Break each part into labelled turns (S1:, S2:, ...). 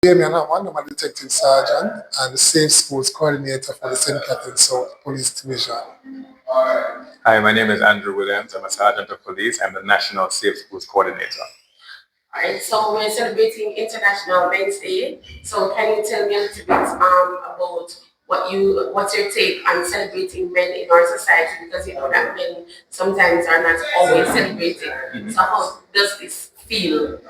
S1: Damien Hammond, I'm a detective sergeant and the Safe Schools coordinator for the St. Catherine South Police Division.
S2: Hi, my name is Andrew Williams. I'm a sergeant of police. I'm the National Safe Schools coordinator.
S3: Alright, so we're celebrating International Men's Day. So can you tell me a little bit about what's your take on celebrating men in our society? Because you know that men sometimes are not always celebrated. So how does this feel?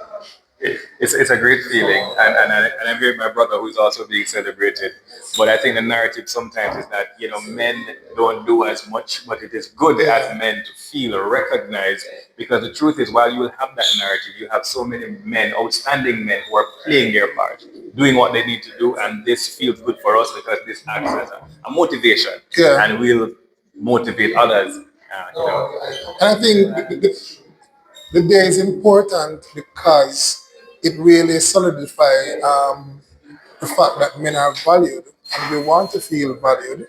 S2: It's a great feeling, and I'm here with my brother who's also being celebrated. But I think the narrative sometimes is that men don't do as much, but it is good as men to feel or recognize, because the truth is, while you will have that narrative, you have so many men, outstanding men, who are playing their part, doing what they need to do, and this feels good for us because this acts as a motivation, and we'll motivate others.
S1: And I think the day is important because it really solidifies the fact that men are valued and we want to feel valued.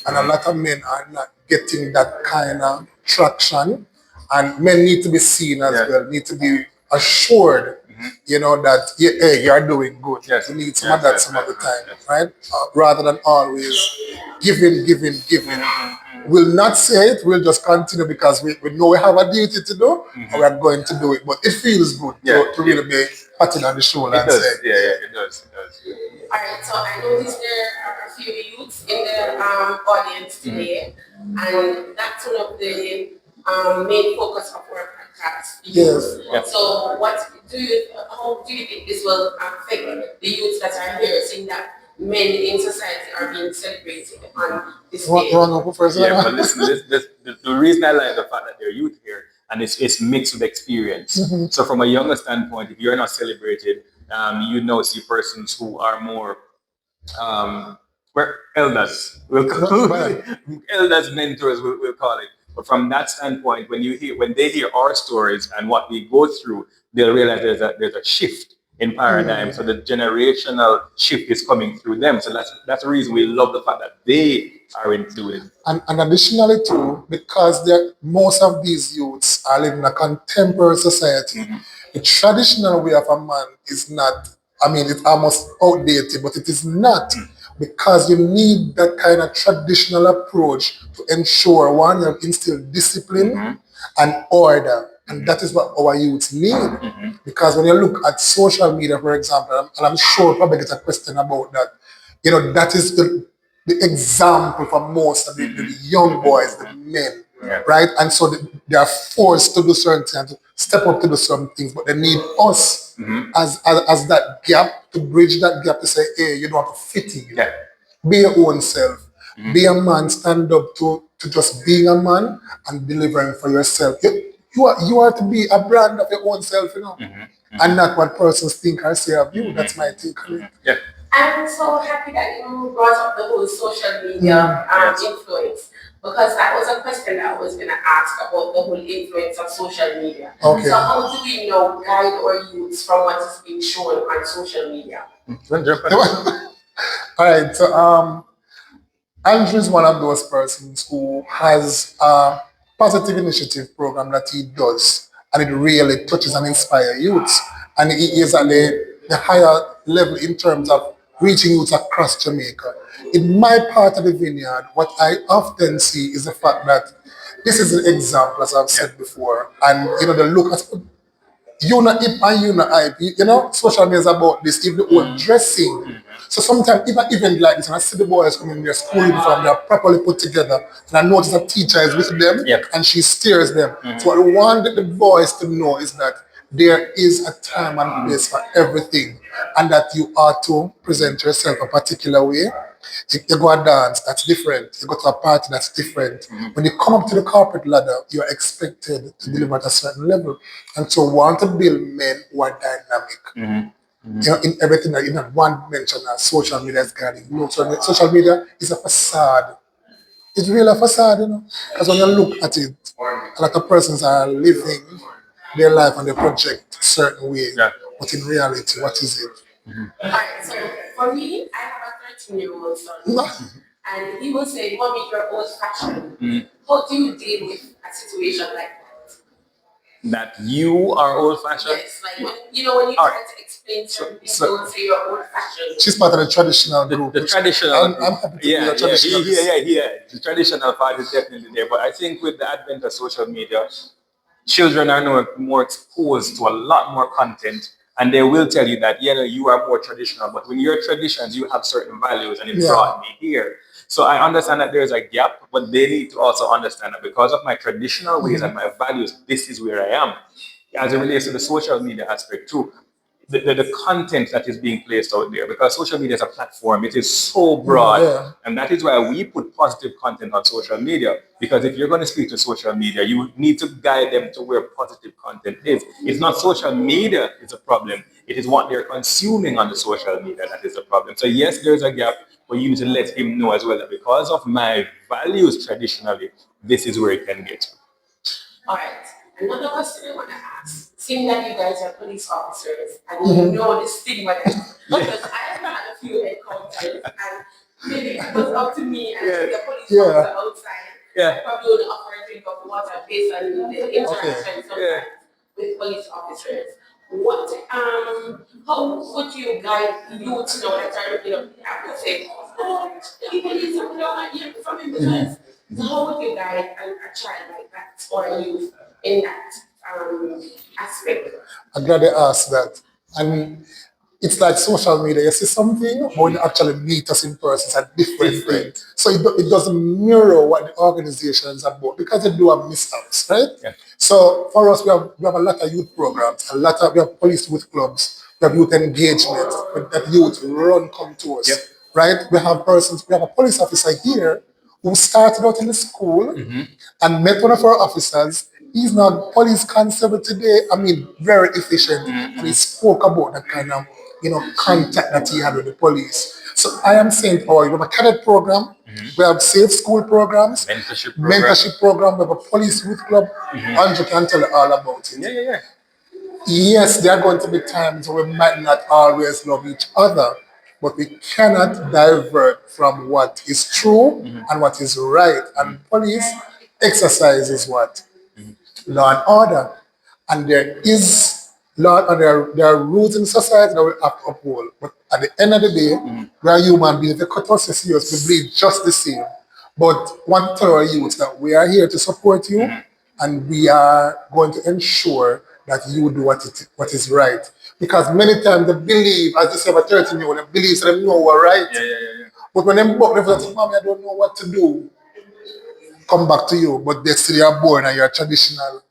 S1: And a lot of men are not getting that kind of traction. And men need to be seen as well, need to be assured, that hey, you're doing good. You need some of that some of the time, right? Rather than always giving. We'll not say it, we'll just continue because we know we have a duty to do and we're going to do it. But it feels good to really be patting on the shoulder and saying,
S2: it does.
S3: Alright, so I noticed there are a few youths in the audience today, and that's one of the main focus of our podcast.
S1: Yes.
S3: So how do you think this will affect the youths that are here, seeing that men in society are being celebrated on this day?
S2: But listen, the reason I like the fact that they're youth here, and it's mixed with experience. So from a younger standpoint, if you're not celebrated, see persons who are more we're elders. Elders, mentors, we'll call it. But from that standpoint, when they hear our stories and what we go through, they'll realize there's a shift in paradigm. So the generational shift is coming through them. So that's the reason we love the fact that they are included.
S1: And additionally too, because most of these youths are living in a contemporary society, the traditional way of a man is not, it's almost outdated, but it is not. Because you need that kind of traditional approach to ensure, one, you instill discipline and order. And that is what our youth need. Because when you look at social media, for example, and I'm sure we'll probably get a question about that, that is the example for most of the young boys, the men, right? And so they are forced to do certain things, to step up to do some things, but they need us as that gap, to bridge that gap, to say, hey, you don't have to fit in. Be your own self. Be a man, stand up to just being a man and delivering for yourself. You are to be a brand of your own self, and not what persons think or say of you. That's my take on it.
S3: I'm so happy that you brought up the whole social media influence, because that was a question that I was going to ask about the whole influence of social media. So how do we guide our youths from what is being shown on social media?
S1: All right, so Andrew is one of those persons who has a positive initiative program that he does, and it really touches and inspires youths. And he is at the higher level in terms of reaching youths across Jamaica. In my part of the vineyard, what I often see is the fact that this is an example, as I've said before, and the look at you not hip and you not hype. Social media is about this, even the old dressing. So sometimes, even event like this, and I see the boys coming in their school uniform, they're properly put together, and I notice a teacher is with them, and she steers them. So what I want the boys to know is that there is a time and place for everything, and that you are to present yourself a particular way. If you go and dance, that's different. You go to a party, that's different. When you come up to the corporate ladder, you are expected to deliver at a certain level. And so we want to build men who are dynamic. In everything that you want to mention as social media is guiding. So social media is a facade. It's really a facade, Because when you look at it, a lot of persons are living their life and they project a certain way. But in reality, what is it?
S3: Alright, so for me, I have a 13-year-old son, and he will say, "Mommy, you're old-fashioned." How do you deal with a situation like that?
S2: that you are old-fashioned?
S3: Yes, like when you try to explain certain people, say you're old-fashioned.
S1: She's part of the traditional group.
S2: The traditional
S1: I'm
S2: group.
S1: happy to be a traditionalist.
S2: The traditional part is definitely there. But I think with the advent of social media, children are now more exposed to a lot more content, and they will tell you that you are more traditional, but when you're traditions, you have certain values, and it brought me here. So I understand that there's a gap, but they need to also understand that because of my traditional ways and my values, this is where I am. As it relates to the social media aspect too, the content that is being placed out there, because social media is a platform, it is so broad, and that is why we put positive content on social media, because if you're going to speak to social media, you need to guide them to where positive content is. It's not social media is a problem, it is what they're consuming on the social media that is a problem. So yes, there's a gap, but you need to let him know as well that because of my values traditionally, this is where it can get to.
S3: All right. Another question I want to ask. Seeing that you guys are police officers and you know this stigma that because I have had a few encounters and maybe if it was up to me and the police officer outside, I probably would offer a drink of water based on the interaction sometimes with police officers. What how would you guide youth now that are I would say, the police are not here from him because so how would you guide a child like that or a youth in that aspect?
S1: I'm glad they asked that. And it's like social media. You see something, but when you actually meet us in person, it's a different thing. So it doesn't mirror what the organization is about because they do have mishaps, right?
S2: Yeah.
S1: So for us, we have a lot of youth programs, we have police youth clubs, we have youth engagement, that youth come to us, right? We have a police officer here who started out in the school and met one of our officers. He's now police constable today. I mean, very efficient. And he spoke about the kind of, contact that he had with the police. So I am saying, we have a cadet program. We have safe school programs. Mentorship program. We have a police youth club. Andrew can tell you all about it.
S2: Yeah.
S1: Yes, there are going to be times where we might not always love each other, but we cannot divert from what is true and what is right. And police exercises what? Law and order. And there is law and there are rules in society that we have to uphold. But at the end of the day, we are human beings. They cut us serious, we bleed just the same. But one tell our youth that we are here to support you and we are going to ensure that you do what is right. Because many times they believe, as they say about 13-year-old, they believe so they know we're right. But when they buck, they say, Mommy, I don't know what to do. Come back to you, but they still are born and you're traditional.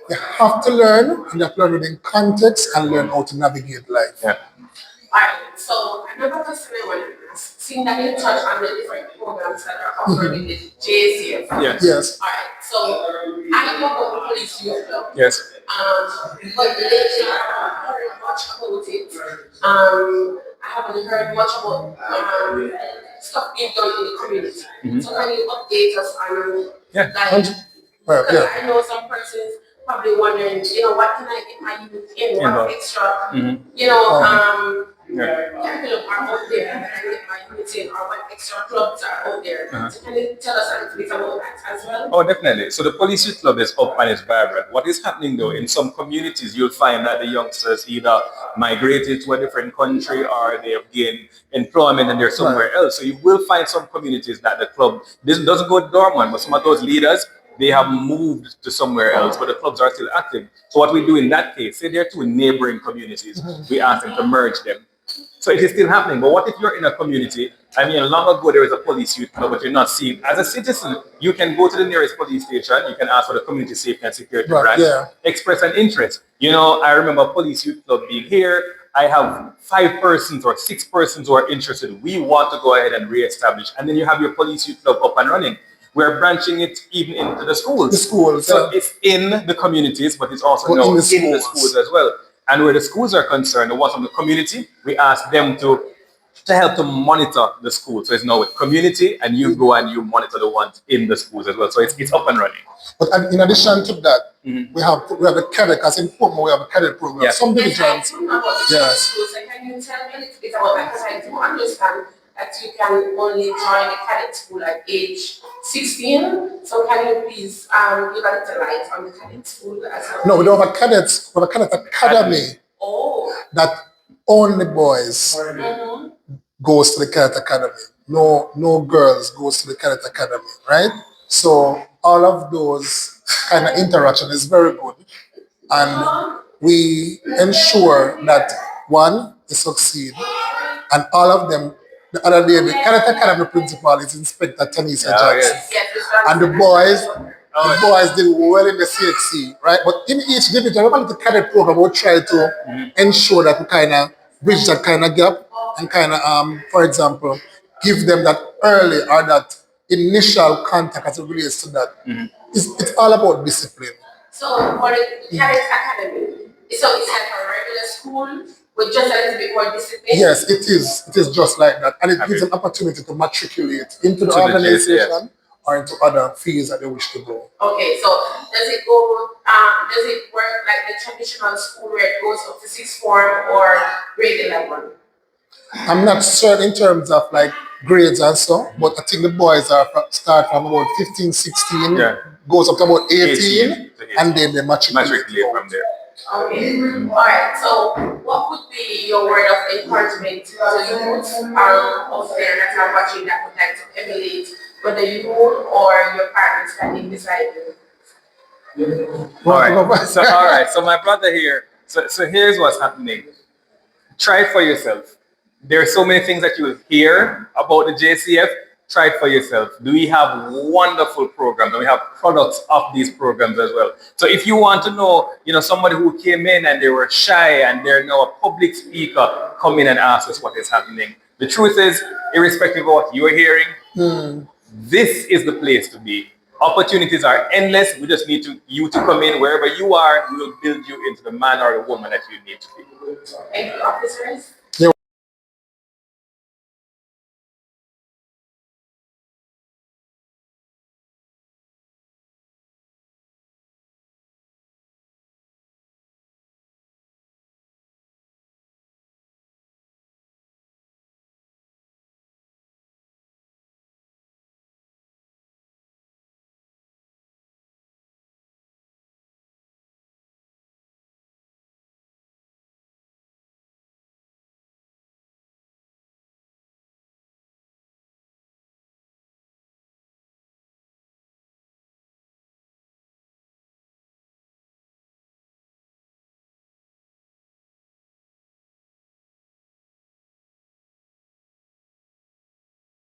S1: You have to learn, and you have to learn within context and learn how to navigate life.
S3: All right, so another question I want to ask, seeing that you touch on the different programs that are offered in the JCF.
S1: Yes.
S3: All right, so I know about the police youth club.
S2: Yes.
S3: But lately I haven't heard much about it. I haven't heard much about stuff being done in the community. So can you update us on because I know some persons probably wondering, what can I get my youth in? What extra, curriculum are out there that I can get my youth in, or what extra clubs are out there? So can you tell us a little bit about that as well?
S2: Oh, definitely. So the police youth club is up and it's vibrant. What is happening though, in some communities, you'll find that the youngsters either migrated to a different country or they have gained employment and they're somewhere else. So you will find some communities that the club, this doesn't go dormant, but some of those leaders, they have moved to somewhere else, but the clubs are still active. So what we do in that case, say they're two neighboring communities, we ask them to merge them. So it is still happening. But what if you're in a community, long ago there was a police youth club, but you're not seen. As a citizen, you can go to the nearest police station, you can ask for the community safety and security branch, express an interest. I remember a police youth club being here. I have 5 persons or 6 persons who are interested. We want to go ahead and reestablish. And then you have your police youth club up and running. We're branching it even into the schools. So it's in the communities, but it's also now in the schools as well. And where the schools are concerned, the ones from the community, we ask them to help to monitor the school. So it's now with community, and you go and you monitor the ones in the schools as well. So it's up and running.
S1: But in addition to that, we have the cadet, as in Portmore, we have a cadet program. Some divisions.
S3: Yes. So can you tell me a little bit about that? Because I do understand that you can only join the cadet school at age 16. So can you please give a little light on the cadet school as well?
S1: No, we don't have a cadets. We have a cadet academy
S3: Oh.
S1: that only boys goes to the cadet academy. No girls goes to the cadet academy, right? So all of those kind of interaction is very good, and we ensure that one they succeed, and all of them. The other day, the cadet academy principal is Inspector Tanisa Jackson, and the boys did well in the CHC, right? But in each division, we the cadet program will try to ensure that we kind of bridge that kind of gap and kind of, for example, give them that early or that initial contact as it relates to that. It's all about discipline.
S3: So for the cadet academy, so it's like a regular school with just a little bit more discipline?
S1: Yes, it is. It is just like that. And it gives an opportunity to matriculate into the organization or into other fields that they wish to go.
S3: Okay, so does it work like the traditional school where it goes up to sixth form or grade 11?
S1: I'm not certain in terms of like grades and so, but I think the boys start from about 15, 16, goes up to about 18, and then they matriculate
S2: from there.
S3: Okay, all right. So, what would be your word of encouragement to youth out there that are watching that would like to emulate whether you or your partner standing beside you?
S2: All right. So my brother here. So here's what's happening. Try it for yourself. There are so many things that you will hear about the JCF. Try it for yourself. Do we have wonderful programs? And we have products of these programs as well. So if you want to know, somebody who came in and they were shy and they're now a public speaker, come in and ask us what is happening. The truth is, irrespective of what you're hearing, this is the place to be. Opportunities are endless. We just need you to come in wherever you are. We will build you into the man or the woman that you need to be.
S3: Thank you, officers.